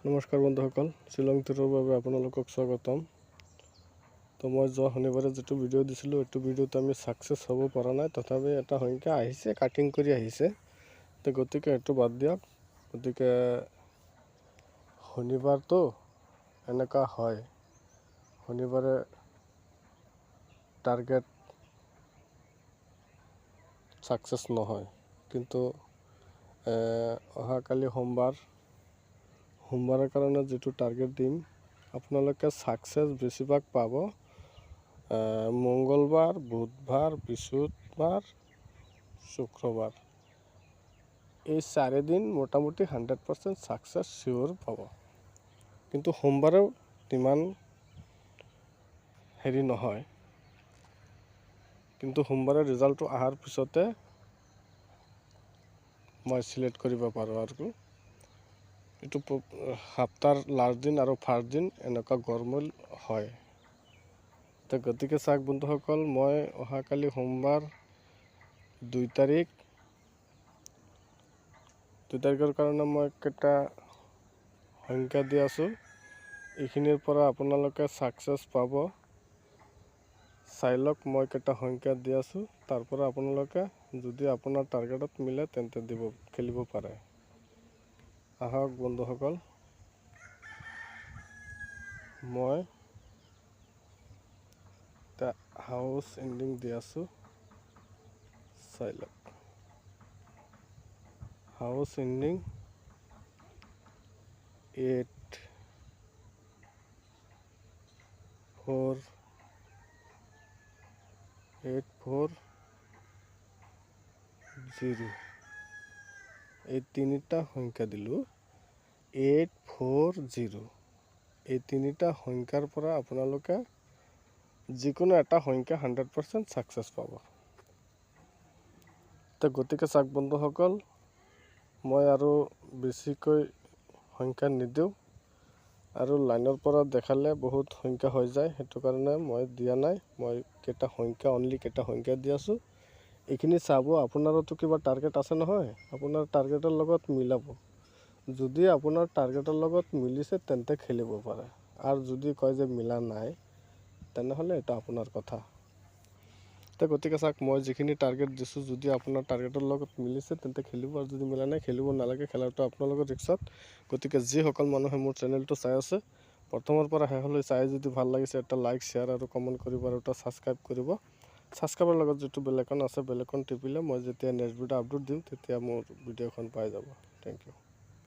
নমস্কাৰ বন্ধুসকল, শ্বিলং টুৰৰ বাবে আপোনালোকক স্বাগতম। তো মই যোৱা শনিবাৰে যিটো ভিডিঅ' দিছিলোঁ, এইটো ভিডিঅ'ত আমি ছাকচেছ হ'ব পৰা নাই। তথাপি এটা সংখ্যা আহিছে, কাটিং কৰি আহিছে। তো গতিকে এইটো বাদ দিয়ক। গতিকে শনিবাৰটো এনেকুৱা হয়, শনিবাৰে টাৰ্গেট ছাকচেছ নহয়। কিন্তু অহাকালি সোমবাৰৰ কাৰণে যিটো টাৰ্গেট দিম, আপোনালোকে ছাকচেছ বেছিভাগ পাব মঙ্গলবাৰ, বুধবাৰ, বৃহস্পতিবাৰ, শুক্ৰবাৰ। এই 4 দিন মোটামুটি 100% ছাকচেছ চিয়'ৰ পাব। কিন্তু সোমবাৰেও ইমান হেৰি নহয়। কিন্তু সোমবাৰে ৰিজাল্টটো অহাৰ পিছতে মই চিলেক্ট কৰিব পাৰোঁ। আৰু এইটো সপ্তাহৰ লাষ্ট দিন আৰু ফাৰ্ষ্ট দিন এনেকুৱা গৰমল হয়। তো গতিকে চাওক বন্ধুসকল, মই অহাকালি সোমবাৰ 2 তাৰিখৰ কাৰণে মই কেইটা সংখ্যা দি আছোঁ। এইখিনিৰ পৰা আপোনালোকে ছাকচেছ পাব। চাই লওক, মই কেইটা সংখ্যা দি আছোঁ। তাৰ পৰা আপোনালোকে যদি আপোনাৰ টাৰ্গেটত মিলে তেন্তে খেলিব পাৰে। আহক বন্ধুসকল, মই এটা হাউচ এণ্ডিং দি আছোঁ। চাই লওক, হাউচ এণ্ডিং 840। এই তিনিটা সংখ্যা দিলোঁ, 840। এই তিনিটা সংখ্যাৰ পৰা আপোনালোকে যিকোনো এটা সংখ্যা 100% ছাকচেছ পাব। তো গতিকে চাওক বন্ধুসকল, মই আৰু বেছিকৈ সংখ্যা নিদিওঁ। আৰু লাইনৰ পৰা দেখালে বহুত সংখ্যা হৈ যায়, সেইটো কাৰণে মই দিয়া নাই। মই অনলি কেইটা সংখ্যা দি আছোঁ। এইখিনি চাব। আপোনাৰোতো কিবা টাৰ্গেট আছে নহয়, আপোনাৰ টাৰ্গেটৰ লগত মিলাব। যদি আপোনাৰ টাৰ্গেটৰ লগত মিলিছে তেন্তে খেলিব পাৰে। আৰু যদি কয় যে মিলা নাই, তেনেহ'লে এটা আপোনাৰ কথা। তো গতিকে চাওক, মই যিখিনি টাৰ্গেট দিছোঁ, যদি আপোনাৰ টাৰ্গেটৰ লগত মিলিছে তেন্তে খেলিব, আৰু যদি মিলা নাই খেলিব নালাগে। খেলাটো আপোনালোকৰ ৰিক্সত। গতিকে যিসকল মানুহে মোৰ চেনেলটো চাই আছে, প্ৰথমৰ পৰা শেষলৈ চাই যদি ভাল লাগিছে, এটা লাইক, শ্বেয়াৰ আৰু কমেণ্ট কৰিব, আৰু এটা ছাবস্ক্ৰাইব কৰিব। ছাবস্ক্ৰাইবৰ লগত যিটো বেলেকন আছে, বেলেকন টিপিলে মই যেতিয়া নেক্সট ভিডিঅ' আপলোড দিম, তেতিয়া মোৰ ভিডিঅ'খন পাই যাব। Thank U.